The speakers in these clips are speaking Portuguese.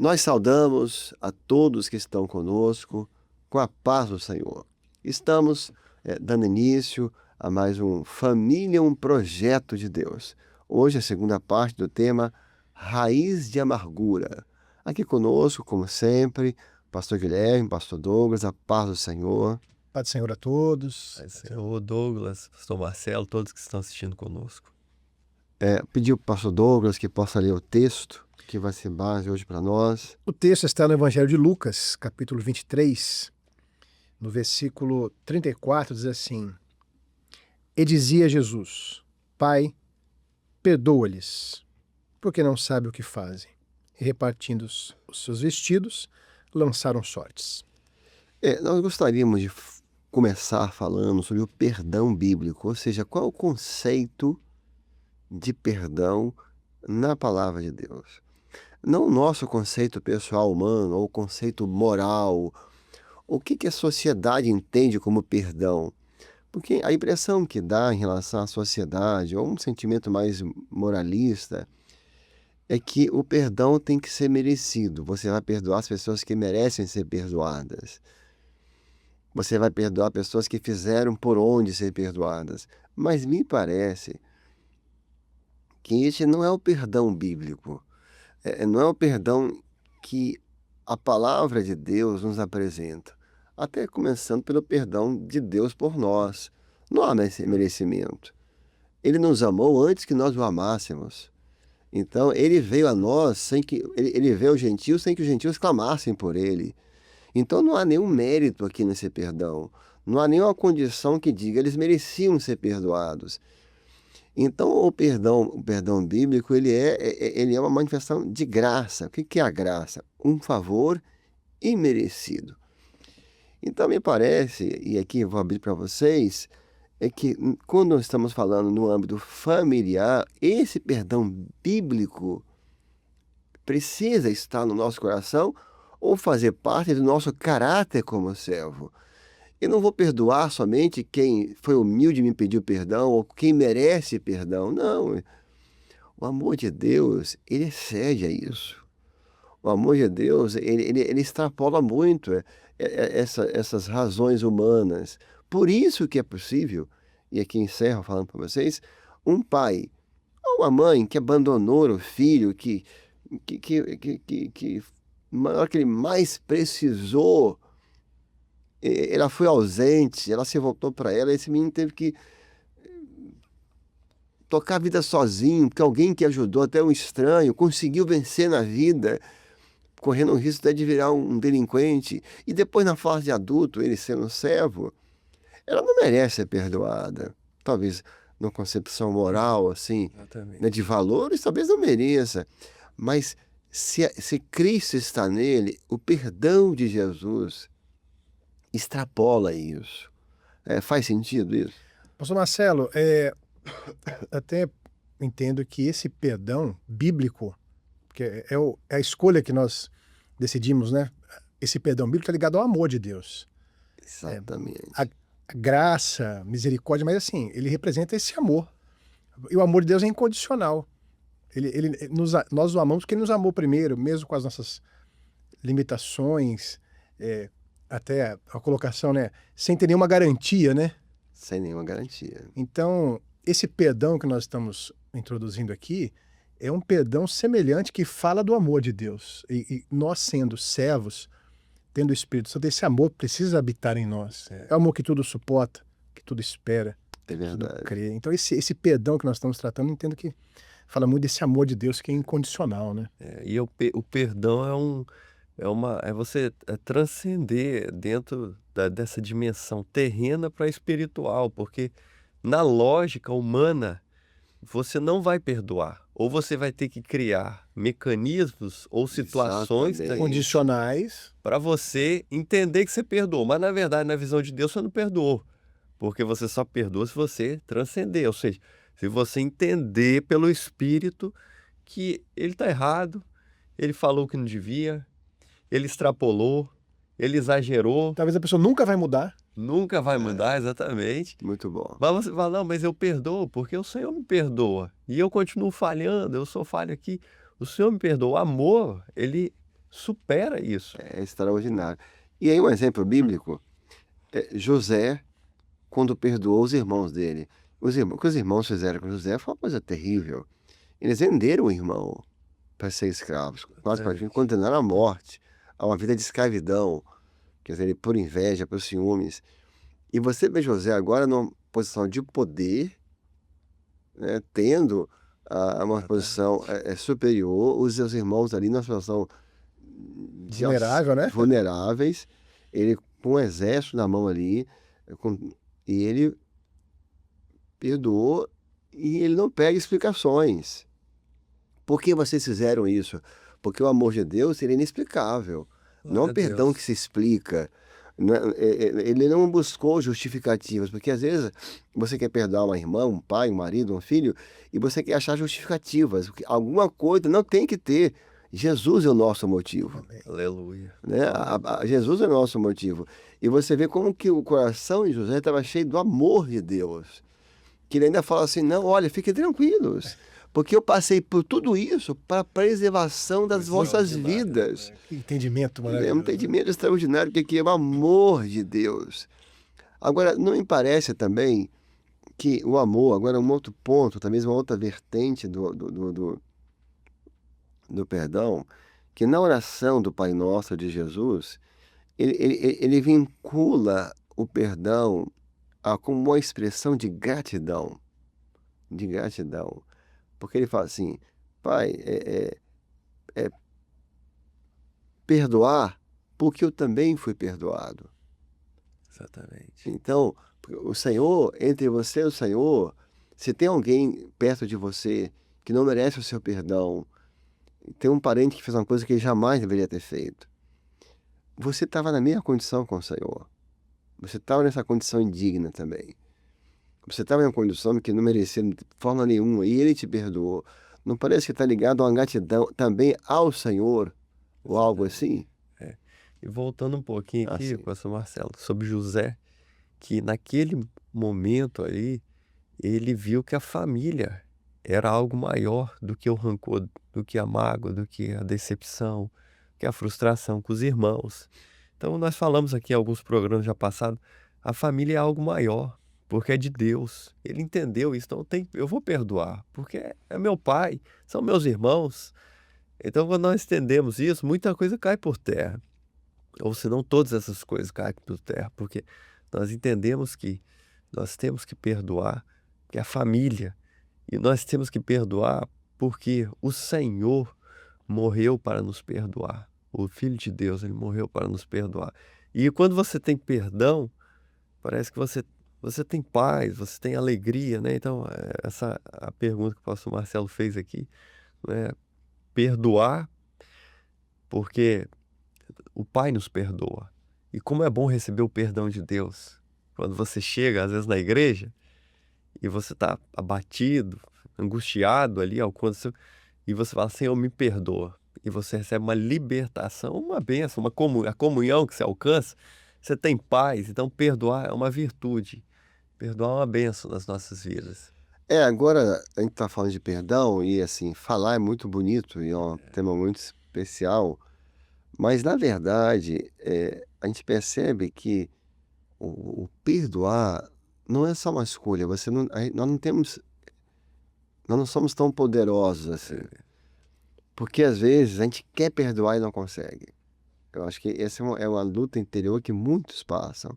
Nós saudamos a todos que estão conosco com a paz do Senhor. Estamos dando início a mais um Família, um projeto de Deus. Hoje a segunda parte do tema Raiz de Amargura. Aqui conosco, como sempre, Pastor Guilherme, Pastor Douglas, a paz do Senhor. Paz do Senhor a todos. Senhor Douglas, Pastor Marcelo, todos que estão assistindo conosco. Pediu para o Pastor Douglas que possa ler o texto que vai ser base hoje para nós. O texto está no Evangelho de Lucas, capítulo 23, no versículo 34, diz assim: E dizia Jesus: Pai, perdoa-lhes, porque não sabem o que fazem. E repartindo os seus vestidos, lançaram sortes. Nós gostaríamos de começar falando sobre o perdão bíblico, ou seja, qual é o conceito de perdão na palavra de Deus. Não o nosso conceito pessoal humano, ou o conceito moral. O que a sociedade entende como perdão? Porque a impressão que dá em relação à sociedade, ou um sentimento mais moralista, é que o perdão tem que ser merecido. Você vai perdoar as pessoas que merecem ser perdoadas. Você vai perdoar pessoas que fizeram por onde ser perdoadas. Mas me parece que este não é o perdão bíblico. Não é o perdão que a palavra de Deus nos apresenta. Até começando pelo perdão de Deus por nós. Não há merecimento. Ele nos amou antes que nós o amássemos. Então, ele veio a nós sem que ele veio aos gentios sem que os gentios clamassem por ele. Então, não há nenhum mérito aqui nesse perdão. Não há nenhuma condição que diga eles mereciam ser perdoados. Então, o perdão bíblico, ele é uma manifestação de graça. O que é a graça? Um favor imerecido. Então, me parece, e aqui eu vou abrir para vocês, é que quando nós estamos falando no âmbito familiar, esse perdão bíblico precisa estar no nosso coração ou fazer parte do nosso caráter como servo. Eu não vou perdoar somente quem foi humilde e me pediu perdão ou quem merece perdão. Não. O amor de Deus, ele excede a isso. O amor de Deus, ele extrapola muito essas razões humanas. Por isso que é possível, e aqui encerro falando para vocês, um pai ou uma mãe que abandonou o filho, que na hora que ele mais precisou, ela foi ausente, ela se voltou para ela, esse menino teve que tocar a vida sozinho, porque alguém que ajudou, até um estranho, conseguiu vencer na vida, correndo o risco até de virar um delinquente, e depois na fase de adulto, ele sendo servo, ela não merece ser perdoada. Talvez numa concepção moral, assim, né, de valores, talvez não mereça, mas se Cristo está nele, o perdão de Jesus extrapola isso. Faz sentido isso? Pastor Marcelo, até entendo que esse perdão bíblico, que é a escolha que nós decidimos, né? Esse perdão bíblico está ligado ao amor de Deus. Exatamente. A graça, misericórdia, mas assim, ele representa esse amor. E o amor de Deus é incondicional. Nós o amamos porque ele nos amou primeiro, mesmo com as nossas limitações, até a colocação, né? Sem ter nenhuma garantia, né? Sem nenhuma garantia. Então, esse perdão que nós estamos introduzindo aqui é um perdão semelhante que fala do amor de Deus. E nós, sendo servos, tendo o Espírito Santo, esse amor precisa habitar em nós. É o amor que tudo suporta, que tudo espera, É verdade. tudo crê. Então, esse perdão que nós estamos tratando, entendo que fala muito desse amor de Deus que é incondicional, né? E o perdão é você transcender dentro dessa dimensão terrena para a espiritual, porque na lógica humana você não vai perdoar, ou você vai ter que criar mecanismos ou situações condicionais para você entender que você perdoou, mas na verdade na visão de Deus você não perdoou, porque você só perdoa se você transcender, ou seja, se você entender pelo Espírito que ele está errado, ele falou o que não devia, ele extrapolou, ele exagerou. Talvez a pessoa nunca vai mudar. Nunca vai mudar, exatamente. Muito bom. Mas você fala, não, mas eu perdoo, porque o Senhor me perdoa. E eu continuo falhando, eu sou falho aqui. O Senhor me perdoa. O amor, ele supera isso. É extraordinário. E aí um exemplo bíblico, José, quando perdoou os irmãos dele. O que os irmãos fizeram com José foi uma coisa terrível. Eles venderam o irmão para ser escravos, quase para Exatamente. condenaram à morte, a uma vida de escravidão, quer dizer, por inveja, por ciúmes. E você vê José agora numa posição de poder, né, tendo uma posição superior, os seus irmãos ali numa situação Vulnerável, né? vulneráveis, ele com um exército na mão ali, e ele perdoou e ele não pega explicações. Por que vocês fizeram isso? Porque o amor de Deus ele é inexplicável. Não é Glória um a perdão Deus. que se explica. Ele não buscou justificativas, porque às vezes você quer perdoar uma irmã, um pai, um marido, um filho, e você quer achar justificativas. Porque alguma coisa não tem que ter. Jesus é o nosso motivo. Aleluia. Né? Jesus é o nosso motivo. E você vê como que o coração de José estava cheio do amor de Deus. Que ele ainda fala assim, não, olha, fiquem tranquilos, porque eu passei por tudo isso para a preservação das vossas vidas. Que entendimento É um maravilhoso. entendimento extraordinário que é o amor de Deus. Agora, não me parece também que o amor, agora um outro ponto, talvez uma outra vertente do perdão, que na oração do Pai Nosso de Jesus, ele vincula o perdão como uma expressão de gratidão. De gratidão. Porque ele fala assim, Pai, perdoar porque eu também fui perdoado. Exatamente. Então, o Senhor, entre você e o Senhor, se tem alguém perto de você que não merece o seu perdão, tem um parente que fez uma coisa que ele jamais deveria ter feito, você estava na mesma condição com o Senhor. Você estava nessa condição indigna também. Você estava em uma condição que não merecia de forma nenhuma e ele te perdoou. Não parece que está ligado a uma gratidão também ao Senhor ou algo assim? E voltando um pouquinho aqui, Assim. pastor Marcelo, sobre José, que naquele momento ali, ele viu que a família era algo maior do que o rancor, do que a mágoa, do que a decepção, que a frustração com os irmãos. Então, nós falamos aqui em alguns programas já passados, a família é algo maior, porque é de Deus. Ele entendeu isso, então eu vou perdoar, porque é meu pai, são meus irmãos. Então, quando nós entendemos isso, muita coisa cai por terra. Ou senão todas essas coisas caem por terra, porque nós entendemos que nós temos que perdoar, que é a família, e nós temos que perdoar porque o Senhor morreu para nos perdoar. O Filho de Deus, ele morreu para nos perdoar. E quando você tem perdão, parece que você tem paz, você tem alegria, né? Então, essa a pergunta que o pastor Marcelo fez aqui, né? Perdoar, porque o Pai nos perdoa. E como é bom receber o perdão de Deus. Quando você chega, às vezes, na igreja, e você está abatido, angustiado ali, e você fala, Senhor, me perdoa. E você recebe uma libertação, uma bênção, a comunhão que você alcança, você tem paz. Então, perdoar é uma virtude. Perdoar é uma bênção nas nossas vidas. Agora a gente está falando de perdão e assim, falar é muito bonito e é um tema muito especial, mas na verdade a gente percebe que o perdoar não é só uma escolha, nós não somos tão poderosos assim, porque às vezes a gente quer perdoar e não consegue. Eu acho que essa é uma luta interior que muitos passam,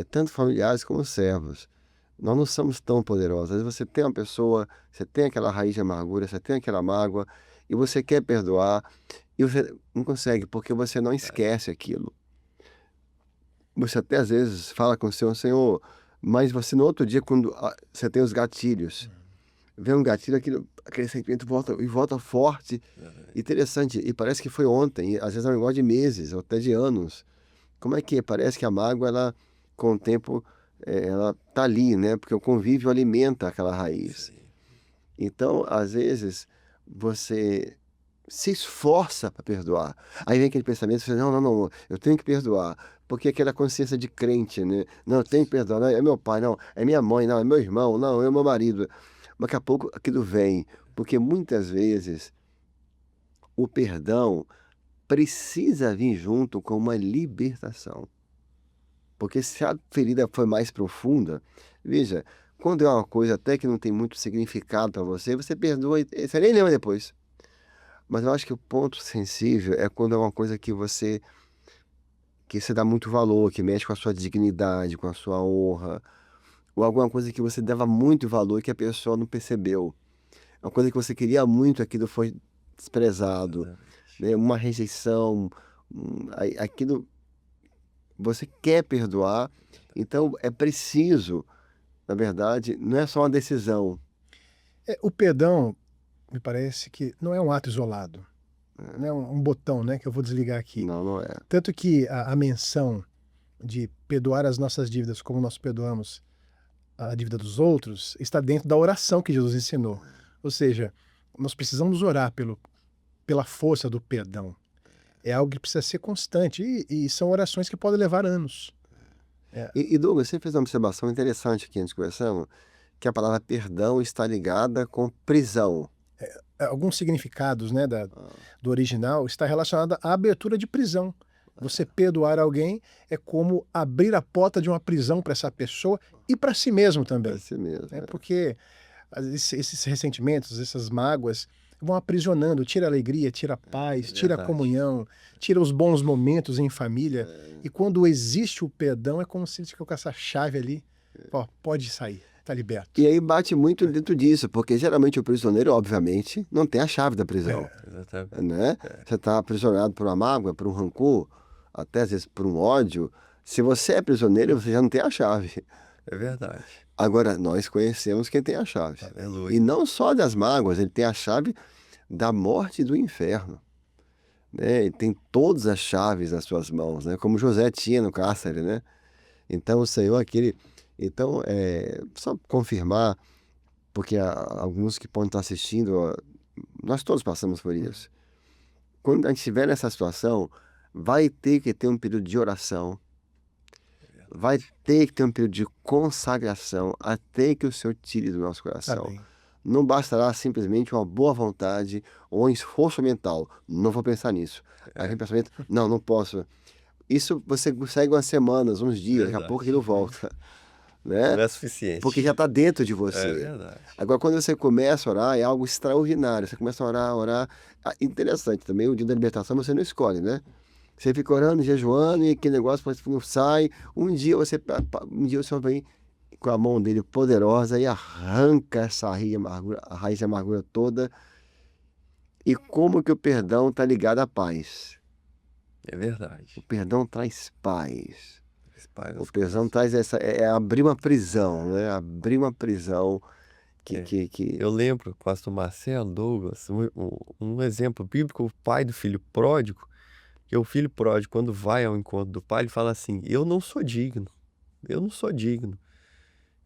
tanto familiares como servos. Nós não somos tão poderosos. Às vezes você tem uma pessoa, você tem aquela raiz de amargura, você tem aquela mágoa, e você quer perdoar, e você não consegue, porque você não esquece aquilo. Você até às vezes fala com o Senhor, mas você no outro dia, quando você tem os gatilhos, vem um gatilho, aquele sentimento volta forte, interessante, e parece que foi ontem, e às vezes é um negócio de meses, ou até de anos. Como é que é? Parece que a mágoa, ela, com o tempo, ela tá ali, né? Porque o convívio alimenta aquela raiz. Sim. Então, às vezes, você se esforça para perdoar. Aí vem aquele pensamento, você, não, eu tenho que perdoar. Porque aquela consciência de crente, né? Não, eu tenho que perdoar. Não, é meu pai, não, é minha mãe, não, é meu irmão, não, é meu marido. Daqui a pouco aquilo vem. Porque muitas vezes o perdão precisa vir junto com uma libertação. Porque se a ferida foi mais profunda, veja, quando é uma coisa até que não tem muito significado para você, você perdoa e você nem lembra depois. Mas eu acho que o ponto sensível é quando é uma coisa que você dá muito valor, que mexe com a sua dignidade, com a sua honra, ou alguma coisa que você dava muito valor e que a pessoa não percebeu. Uma coisa que você queria muito, aquilo foi desprezado, Exatamente. né? Uma rejeição, aquilo você quer perdoar, então é preciso, na verdade, não é só uma decisão. O perdão, me parece que não é um ato isolado. Não é um botão, né, que eu vou desligar aqui. Não, não é. Tanto que a menção de perdoar as nossas dívidas como nós perdoamos a dívida dos outros está dentro da oração que Jesus ensinou. Ou seja, nós precisamos orar pela força do perdão. É algo que precisa ser constante e são orações que podem levar anos. E Douglas, você fez uma observação interessante aqui antes conversamos, que a palavra perdão está ligada com prisão. Alguns significados, né, do original está relacionado à abertura de prisão. Você perdoar alguém é como abrir a porta de uma prisão para essa pessoa e para si mesmo também. É assim mesmo. Porque esses ressentimentos, essas mágoas vão aprisionando, tira a alegria, tira a paz, tira a verdade. comunhão, tira os bons momentos em família. E quando existe o perdão, é como se ele ficou com essa chave ali, ó, pode sair, está liberto. E aí bate muito dentro disso, porque geralmente o prisioneiro, obviamente, não tem a chave da prisão. Exatamente. Né? Você está aprisionado por uma mágoa, por um rancor, até às vezes por um ódio. Se você é prisioneiro, você já não tem a chave. É verdade. Agora, nós conhecemos quem tem a chave. Aleluia. E não só das mágoas, ele tem a chave da morte e do inferno. Né? Ele tem todas as chaves nas suas mãos, né? Como José tinha no cárcere. Né? Então, o Senhor, aquele... Então, só confirmar, porque há alguns que podem estar assistindo, nós todos passamos por isso. Quando a gente estiver nessa situação, vai ter que ter um período de oração, vai ter que ter um período de consagração, até que o Senhor tire do nosso coração. Amém. Não bastará simplesmente uma boa vontade ou um esforço mental. Não vou pensar nisso. Aí vem o pensamento, não posso. Isso você consegue umas semanas, uns dias, daqui a pouco aquilo volta. Né? Não é suficiente. Porque já está dentro de você. É verdade. Agora, quando você começa a orar, é algo extraordinário. Você começa a orar. Interessante também, o dia da libertação você não escolhe, né? Você fica orando, jejuando, e aquele negócio não sai. Um dia o Senhor vem com a mão dele poderosa e arranca essa raiz de amargura toda. E como que o perdão está ligado à paz? É verdade. O perdão traz paz. Pai, O perdão traz abrir uma prisão, né? Abrir uma prisão que... Eu lembro, pastor Marcelo, Douglas, um exemplo bíblico, o pai do filho pródigo, que o filho pródigo, quando vai ao encontro do pai, ele fala assim, eu não sou digno.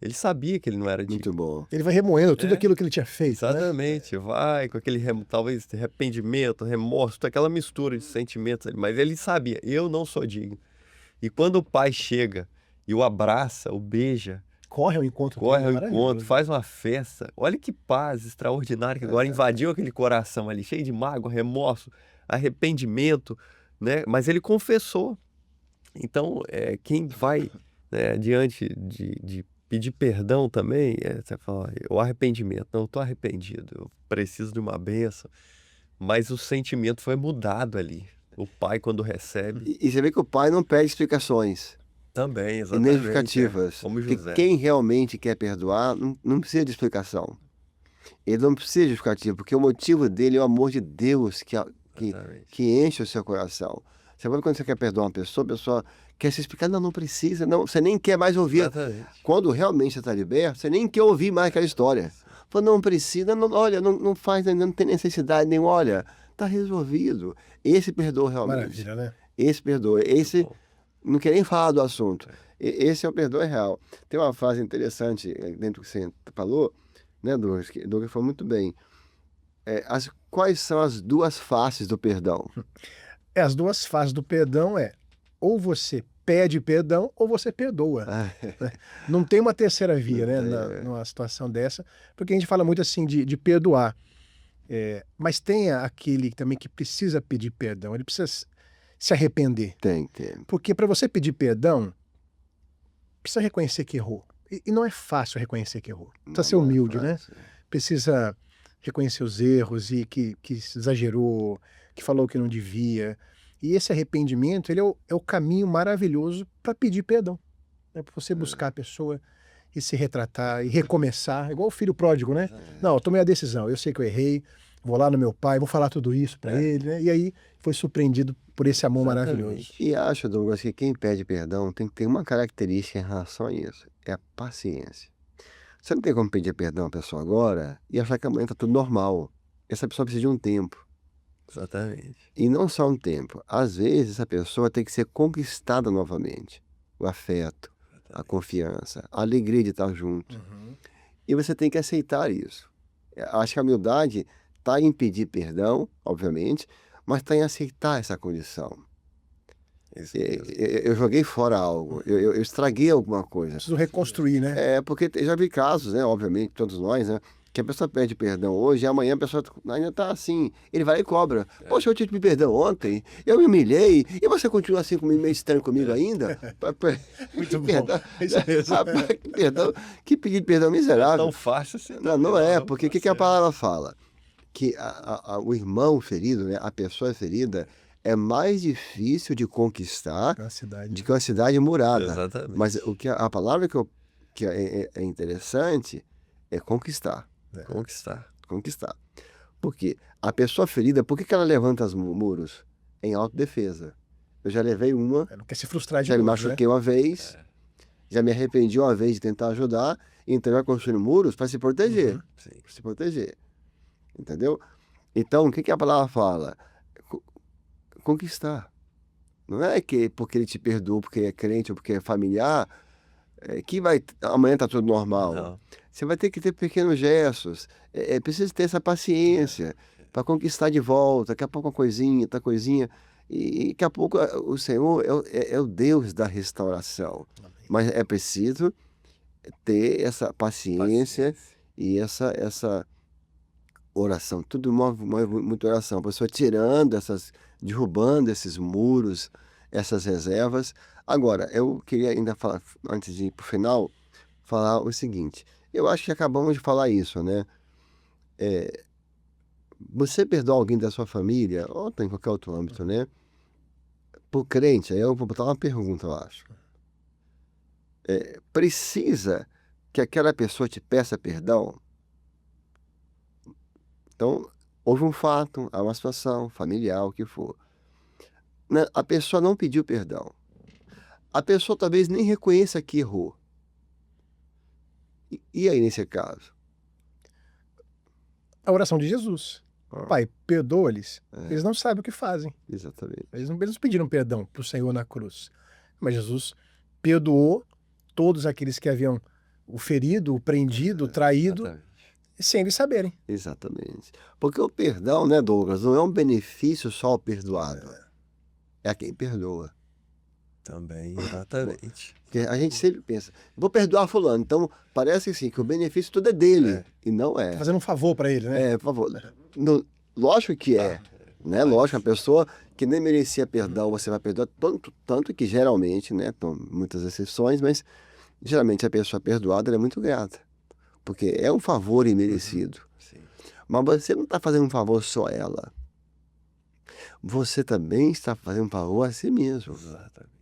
Ele sabia que ele não era digno. Muito bom. Ele vai remoendo tudo aquilo que ele tinha feito. Exatamente, vai com aquele, talvez, arrependimento, remorso, aquela mistura de sentimentos, mas ele sabia, eu não sou digno. E quando o pai chega e o abraça, o beija, Corre ao encontro. faz uma festa. Olha que paz extraordinária que agora invadiu aquele coração ali, cheio de mágoa, remorso, arrependimento, né? Mas ele confessou. Então, quem vai, né, diante de pedir perdão também, você fala, o arrependimento, não, eu estou arrependido, eu preciso de uma bênção. Mas o sentimento foi mudado ali. O pai, quando recebe... E você vê que o pai não pede explicações. Também, E exatamente. nem justificativas. Como Porque José. quem realmente quer perdoar não precisa de explicação. Ele não precisa de justificativa, porque o motivo dele é o amor de Deus que enche o seu coração. Você sabe quando você quer perdoar uma pessoa, a pessoa quer se explicar, não precisa, não, você nem quer mais ouvir. Exatamente. Quando realmente você está liberto, você nem quer ouvir mais aquela história. Fala, não precisa, olha, não faz, não tem necessidade nenhuma, olha, está resolvido. Esse perdoa realmente. Maravilha, né? Esse perdoa. Esse não quer nem falar do assunto. Esse é o perdão real. Tem uma frase interessante dentro do que você falou, né, Douglas? Que Douglas falou muito bem. Quais são as duas faces do perdão? As duas fases do perdão ou você pede perdão ou você perdoa. Né? Não tem uma terceira via, né, numa situação dessa, porque a gente fala muito assim de perdoar. Mas tem aquele também que precisa pedir perdão, ele precisa se arrepender. Tem. Porque para você pedir perdão, precisa reconhecer que errou. E não é fácil reconhecer que errou. Precisa ser Não é humilde, né? fácil. Precisa reconhecer os erros e que exagerou, que falou que não devia. E esse arrependimento, ele é o caminho maravilhoso para pedir perdão. Para você buscar a pessoa e se retratar e recomeçar, igual o filho pródigo, né? Não, eu tomei a decisão, eu sei que eu errei, vou lá no meu pai, vou falar tudo isso para ele, né? E aí foi surpreendido por esse amor maravilhoso. E acho, Douglas, que quem pede perdão tem que ter uma característica em relação a isso, é a paciência. Você não tem como pedir perdão à pessoa agora e achar que amanhã está tudo normal. Essa pessoa precisa de um tempo. Exatamente. E não só um tempo. Às vezes, essa pessoa tem que ser conquistada novamente. O afeto, a confiança, a alegria de estar junto. E você tem que aceitar isso. Acho que a humildade está em pedir perdão, obviamente, mas está em aceitar essa condição. Isso mesmo. Eu joguei fora algo, eu estraguei alguma coisa. Preciso reconstruir, né? Porque já vi casos, né, obviamente, todos nós, né, que a pessoa pede perdão hoje e amanhã a pessoa ainda está assim, ele vai e cobra. Poxa, eu te pedi perdão ontem, eu me humilhei, e você continua assim comigo, meio estranho comigo ainda? Muito bom. Perdão, Isso mesmo. perdão, que pedido de perdão miserável. Tão fácil assim. Não é, porque o que a palavra fala? Que o irmão ferido, né, a pessoa ferida, é mais difícil de conquistar Na cidade. do que uma cidade murada. Exatamente. Mas a palavra que é interessante é conquistar. Conquistar. Por quê? A pessoa ferida, por que ela levanta os muros? Em autodefesa. Eu já levei uma, Não quer se frustrar de já me novo, machuquei uma vez, já me arrependi uma vez de tentar ajudar, então vai construindo muros para se proteger. Sim. Para se proteger. Entendeu? Então, o que a palavra fala? Conquistar. Não é que porque ele te perdoou, porque é crente ou porque é familiar, que amanhã está tudo normal. Não. Você vai ter que ter pequenos gestos. Precisa ter essa paciência para conquistar de volta. Daqui a pouco uma coisinha, outra coisinha. E daqui a pouco o Senhor é o Deus da restauração. Mas é preciso ter essa paciência e essa oração. Tudo move muita oração. A pessoa derrubando esses muros, essas reservas. Agora, eu queria ainda falar, antes de ir para o final, falar o seguinte. Eu acho que acabamos de falar isso, né? Você perdoar alguém da sua família, ou em qualquer outro âmbito, né? Por crente, aí eu vou botar uma pergunta, eu acho. Precisa que aquela pessoa te peça perdão? Então, houve um fato, há uma situação familiar, o que for. A pessoa não pediu perdão. A pessoa talvez nem reconheça que errou. E aí, nesse caso? A oração de Jesus. Pai, perdoa-lhes. Eles não sabem o que fazem. Exatamente. Eles não pediram perdão para o Senhor na cruz. Mas Jesus perdoou todos aqueles que haviam o ferido, o prendido, o traído, Exatamente. sem eles saberem. Exatamente. Porque o perdão, né, Douglas, não é um benefício só ao perdoado. É a quem perdoa. Também, exatamente. Porque a gente sempre pensa, vou perdoar fulano. Então, parece assim, que o benefício todo é dele. E não é. Fazendo um favor para ele, né? Por favor. Lógico que é. Né? Lógico, a pessoa que nem merecia perdão, você vai perdoar. Tanto que geralmente, né, muitas exceções, mas geralmente a pessoa perdoada ela é muito grata. Porque é um favor imerecido. Sim. Mas você não está fazendo um favor só a ela. Você também está fazendo um favor a si mesmo. Exatamente.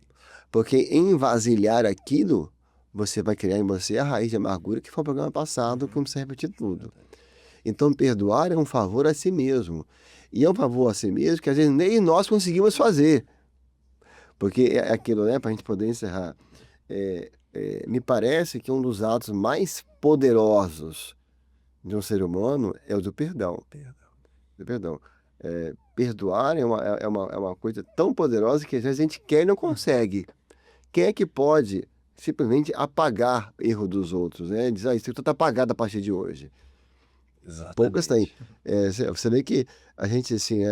Porque em vasilhar aquilo, você vai criar em você a raiz de amargura que foi o programa passado, que não precisa repetir tudo. Então, perdoar é um favor a si mesmo. E é um favor a si mesmo que às vezes nem nós conseguimos fazer. Porque é aquilo, né, para a gente poder encerrar. Me parece que um dos atos mais poderosos de um ser humano é o do perdão. Perdoar é uma coisa tão poderosa que às vezes a gente quer e não consegue. Quem é que pode simplesmente apagar erro dos outros, né? Dizer, isso tudo está apagado a partir de hoje. Exatamente. Poucas têm. Você vê que a gente, assim,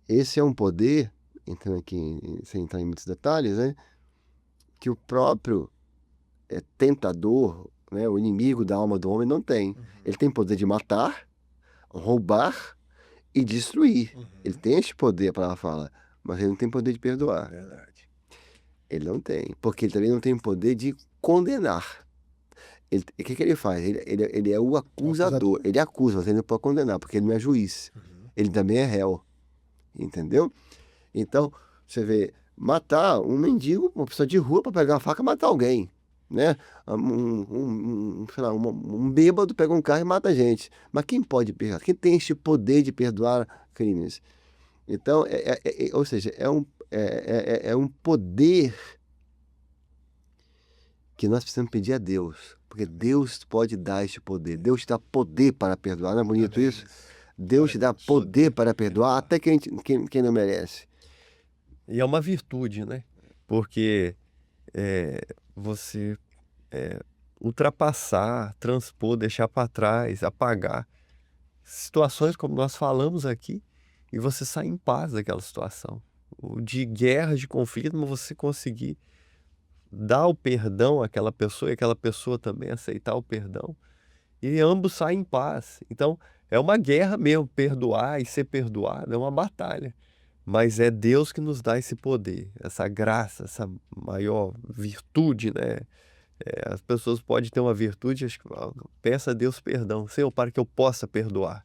esse é um poder, entrando aqui, sem entrar em muitos detalhes, né? Que o próprio tentador, né? O inimigo da alma do homem não tem. Ele tem poder de matar, roubar e destruir. Ele tem esse poder, a palavra fala, mas ele não tem poder de perdoar. Verdade. Ele não tem, porque ele também não tem poder de condenar. O que ele faz? Ele é o acusador. Ele acusa, mas ele não pode condenar, porque ele não é juiz. Ele também é réu. Entendeu? Então, você vê, matar um mendigo, uma pessoa de rua, para pegar uma faca e matar alguém. Né? Sei lá, um bêbado pega um carro e mata a gente. Mas quem pode perdoar? Quem tem este poder de perdoar crimes? Então, ou seja, é um poder que nós precisamos pedir a Deus, porque Deus pode dar este poder. Deus te dá poder para perdoar. Não é bonito isso? Deus te dá poder para perdoar até quem não merece. E é uma virtude, né? Porque você ultrapassar, transpor, deixar para trás, apagar situações como nós falamos aqui, e você sair em paz daquela situação. De guerra, de conflito, mas você conseguir dar o perdão àquela pessoa e aquela pessoa também aceitar o perdão, e ambos saem em paz. Então, é uma guerra mesmo, perdoar e ser perdoado, é uma batalha. Mas é Deus que nos dá esse poder, essa graça, essa maior virtude, né? As pessoas podem ter uma virtude, acho que peça a Deus perdão, Senhor, para que eu possa perdoar.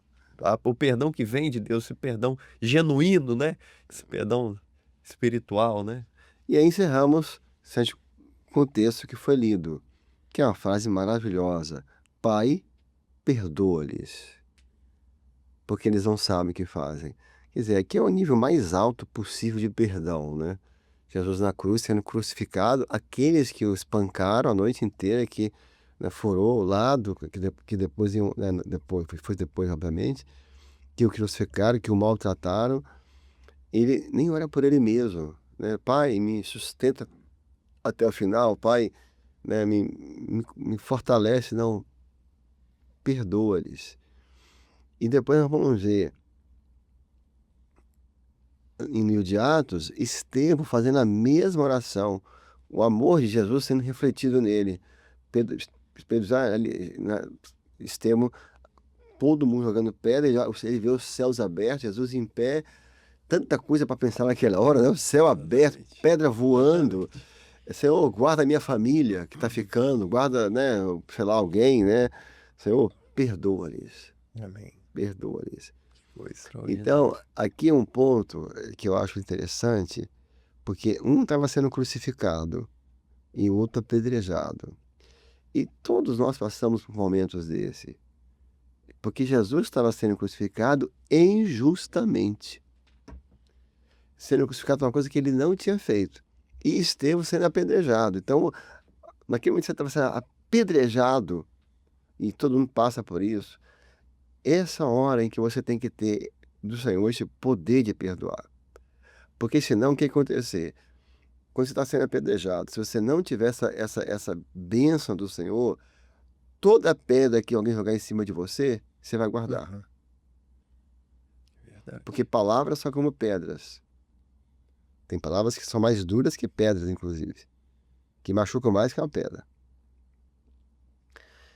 O perdão que vem de Deus, esse perdão genuíno, né? Esse perdão espiritual, né? E aí encerramos com o texto que foi lido, que é uma frase maravilhosa. Pai, perdoa-lhes, porque eles não sabem o que fazem. Quer dizer, aqui é o nível mais alto possível de perdão, né? Jesus na cruz, sendo crucificado, aqueles que o espancaram a noite inteira, que, né, furou o lado, que depois, foi depois, obviamente, que o crucificaram, que o maltrataram, ele nem ora por ele mesmo, né? Pai, me sustenta até o final, Pai, né, me fortalece, não, perdoa-lhes. E depois nós vamos ver, em livro de Atos, Estevão fazendo a mesma oração, o amor de Jesus sendo refletido nele. Estevão, todo mundo jogando pedra, ele vê os céus abertos, Jesus em pé, tanta coisa para pensar naquela hora, né? O céu aberto, pedra voando. Senhor, guarda a minha família que está ficando, guarda, né, sei lá, alguém, né? Senhor, perdoa-lhes. Amém. Perdoa-lhes. Foi extraordinário. Então, aqui é um ponto que eu acho interessante, porque um estava sendo crucificado e o outro apedrejado. E todos nós passamos por momentos desse. Porque Jesus estava sendo crucificado injustamente. Sendo crucificado por uma coisa que ele não tinha feito. E Estevão sendo apedrejado. Então, naquele momento que você estava sendo apedrejado, e todo mundo passa por isso, essa hora em que você tem que ter do Senhor esse poder de perdoar. Porque senão, o que acontecer? Quando você está sendo apedrejado, se você não tiver essa bênção do Senhor, toda pedra que alguém jogar em cima de você, você vai guardar. Verdade. Porque palavras são como pedras. Tem palavras que são mais duras que pedras, inclusive. Que machucam mais que uma pedra.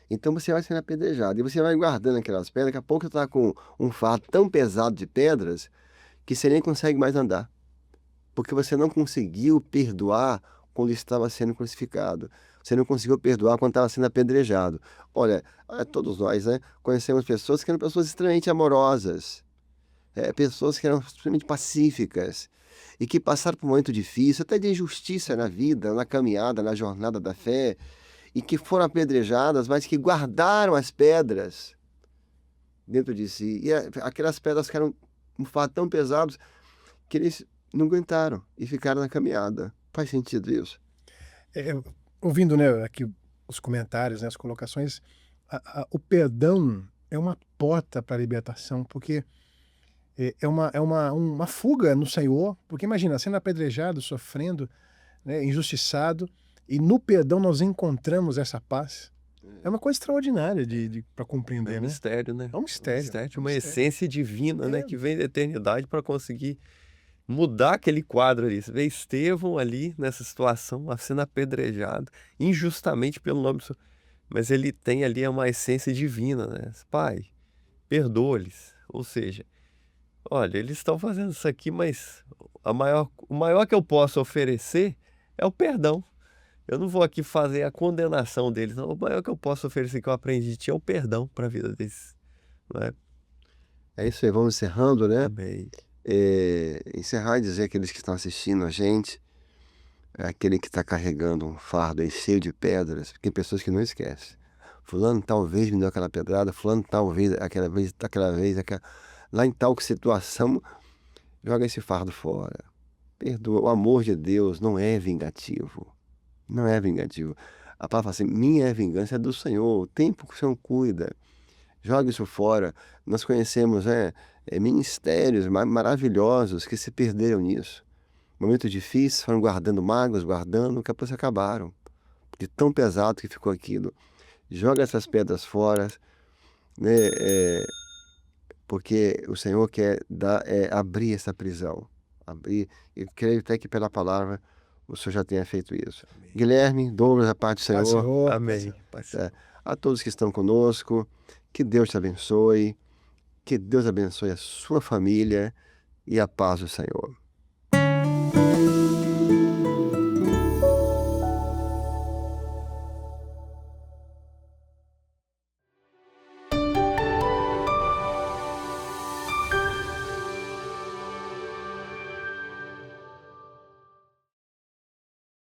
Então você vai sendo apedrejado. E você vai guardando aquelas pedras. Daqui a pouco você está com um fardo tão pesado de pedras que você nem consegue mais andar. Porque você não conseguiu perdoar quando estava sendo crucificado. Você não conseguiu perdoar quando estava sendo apedrejado. Olha, todos nós, né, conhecemos pessoas que eram pessoas extremamente amorosas. Pessoas que eram extremamente pacíficas. E que passaram por um momento difícil, até de injustiça na vida, na caminhada, na jornada da fé. E que foram apedrejadas, mas que guardaram as pedras dentro de si. E aquelas pedras que eram um fardo tão pesados que eles não aguentaram e ficaram na caminhada. Faz sentido isso? Ouvindo, né, aqui os comentários, né, as colocações, o perdão é uma porta para a libertação, porque é uma fuga no Senhor, porque imagina, sendo apedrejado, sofrendo, né, injustiçado, e no perdão nós encontramos essa paz. É uma coisa extraordinária para compreender, É um né? mistério, né? É um mistério. Uma essência divina, né? É. Que vem da eternidade para conseguir mudar aquele quadro ali. Você vê Estevão ali nessa situação, sendo apedrejado injustamente pelo nome do Senhor. mas ele tem ali uma essência divina, né? Pai, perdoa-lhes. Ou seja, olha, eles estão fazendo isso aqui, mas o maior que eu posso oferecer é o perdão. Eu não vou aqui fazer a condenação deles, não. O maior que eu posso oferecer que eu aprendi de ti é o perdão para a vida deles, não é? É isso aí, vamos encerrando, né? Amém. Encerrar e dizer àqueles que estão assistindo a gente, aquele que está carregando um fardo aí cheio de pedras, tem pessoas que não esquecem. Fulano talvez me deu aquela pedrada, fulano talvez aquela vez, lá em tal situação, joga esse fardo fora. Perdoa. O amor de Deus não é vingativo. Não é vingativo. A palavra fala assim, minha vingança é do Senhor, o tempo que o Senhor cuida. Joga isso fora. Nós conhecemos ministérios maravilhosos que se perderam nisso. Momentos difíceis, foram guardando mágoas, guardando, daqui a pouco se acabaram. De tão pesado que ficou aquilo. Joga essas pedras fora, né? Porque o Senhor quer abrir essa prisão. Abrir, e creio até que pela palavra o Senhor já tenha feito isso. Amém. Guilherme, Douglas, a paz do Paz, Senhor. Senhor. Paz, Amém. Senhor. Pai Senhor. A todos que estão conosco, que Deus te abençoe, que Deus abençoe a sua família e a paz do Senhor.